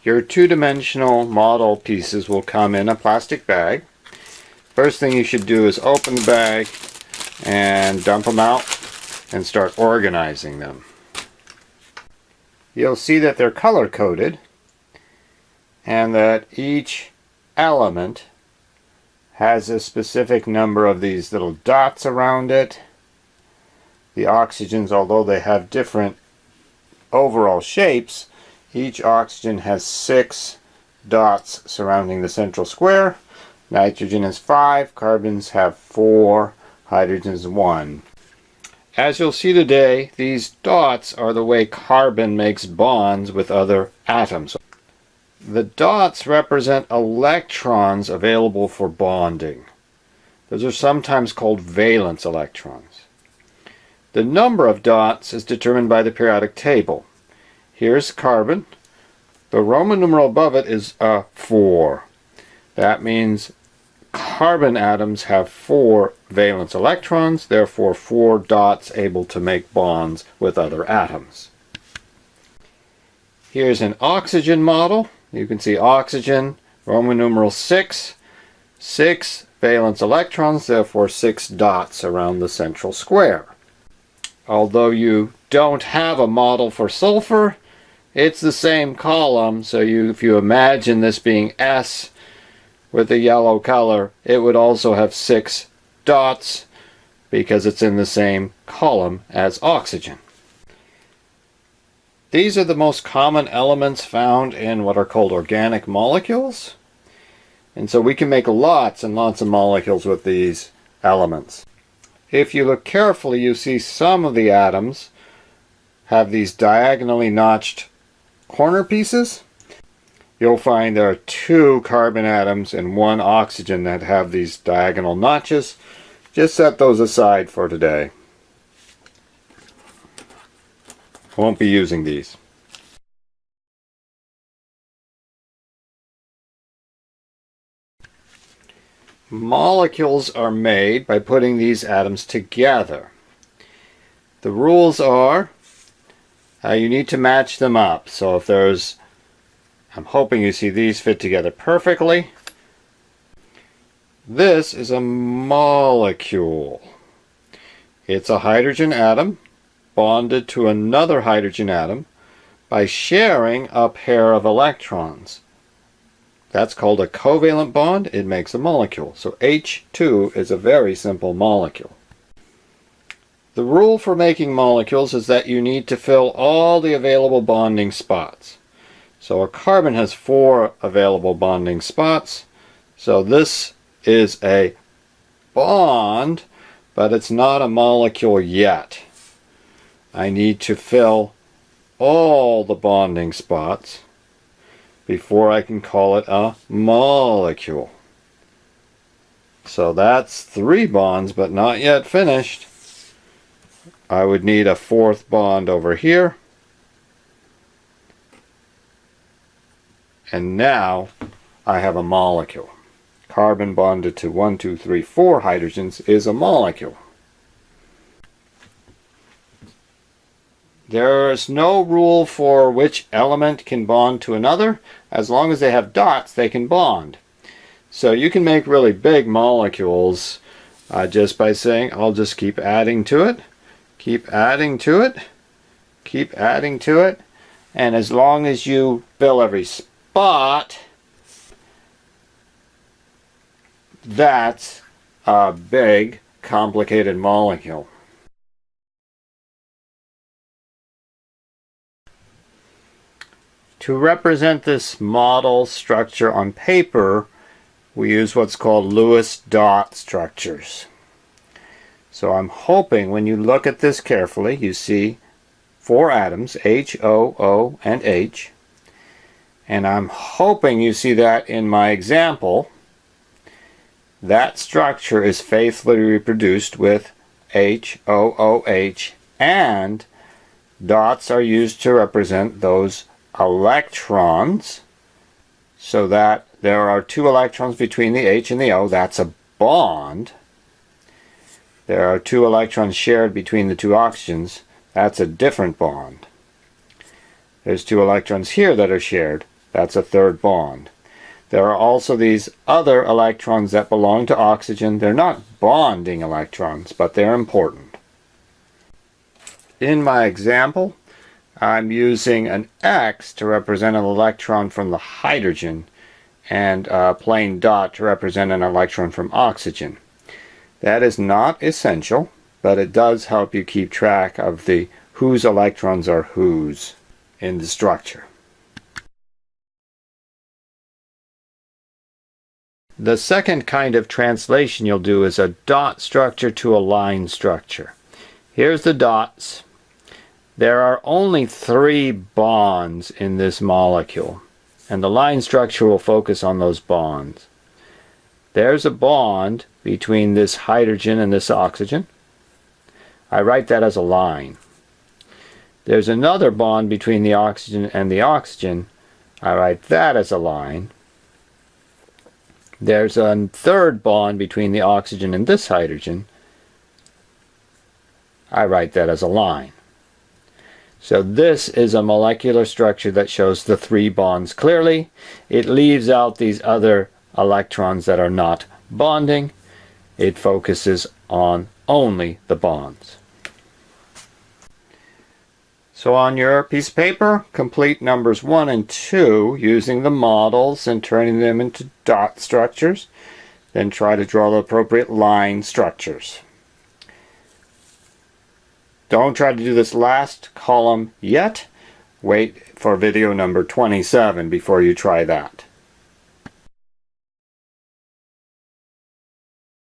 Your two-dimensional model pieces will come in a plastic bag. First thing you should do is open the bag and dump them out and start organizing them. You'll see that they're color-coded and that each element has a specific number of these little dots around it. The oxygens, although they have different overall shapes, each oxygen has 6 dots surrounding the central square. Nitrogen has 5, carbons have 4, hydrogen's 1. As you'll see today, these dots are the way carbon makes bonds with other atoms. The dots represent electrons available for bonding. Those are sometimes called valence electrons. The number of dots is determined by the periodic table. Here's carbon. The Roman numeral above it is a 4. That means carbon atoms have 4 valence electrons, therefore 4 dots able to make bonds with other atoms. Here's an oxygen model. You can see oxygen, Roman numeral 6, 6 valence electrons, therefore 6 dots around the central square. Although you don't have a model for sulfur, it's the same column, so if you imagine this being S with a yellow color, it would also have 6 dots because it's in the same column as oxygen. These are the most common elements found in what are called organic molecules. And so we can make lots and lots of molecules with these elements. If you look carefully, you see some of the atoms have these diagonally notched corner pieces. You'll find there are 2 carbon atoms and 1 oxygen that have these diagonal notches. Just set those aside for today. Won't be using these. Molecules are made by putting these atoms together. The rules are you need to match them up. So if I'm hoping you see these fit together perfectly. This is a molecule. It's a hydrogen atom bonded to another hydrogen atom by sharing a pair of electrons. That's called a covalent bond. It makes a molecule. So H2 is a very simple molecule. The rule for making molecules is that you need to fill all the available bonding spots. So a carbon has 4 available bonding spots. So this is a bond, but it's not a molecule yet. I need to fill all the bonding spots before I can call it a molecule. So that's 3 bonds, but not yet finished. I would need a 4th bond over here. And now I have a molecule. Carbon bonded to 1, 2, 3, 4 hydrogens is a molecule. There is no rule for which element can bond to another. As long as they have dots, they can bond. So you can make really big molecules just by saying, I'll just keep adding to it, keep adding to it, keep adding to it. And as long as you fill every spot, that's a big, complicated molecule. To represent this model structure on paper, we use what's called Lewis dot structures. So I'm hoping when you look at this carefully, you see 4 atoms, H, O, O, and H. And I'm hoping you see that in my example. That structure is faithfully reproduced with H, O, O, H, and dots are used to represent those electrons, so that there are 2 electrons between the H and the O. That's a bond. There are 2 electrons shared between the 2 oxygens. That's a different bond. There's 2 electrons here that are shared. That's a third bond. There are also these other electrons that belong to oxygen. They're not bonding electrons, but they're important. In my example, I'm using an X to represent an electron from the hydrogen and a plain dot to represent an electron from oxygen. That is not essential, but it does help you keep track of whose electrons are whose in the structure. The second kind of translation you'll do is a dot structure to a line structure. Here's the dots. There are only 3 bonds in this molecule, and the line structure will focus on those bonds. There's a bond between this hydrogen and this oxygen. I write that as a line. There's another bond between the oxygen and the oxygen. I write that as a line. There's a third bond between the oxygen and this hydrogen. I write that as a line. So this is a molecular structure that shows the 3 bonds clearly. It leaves out these other electrons that are not bonding. It focuses on only the bonds. So on your piece of paper, complete numbers 1 and 2 using the models and turning them into dot structures. Then try to draw the appropriate line structures. Don't try to do this last column yet. Wait for video number 27 before you try that.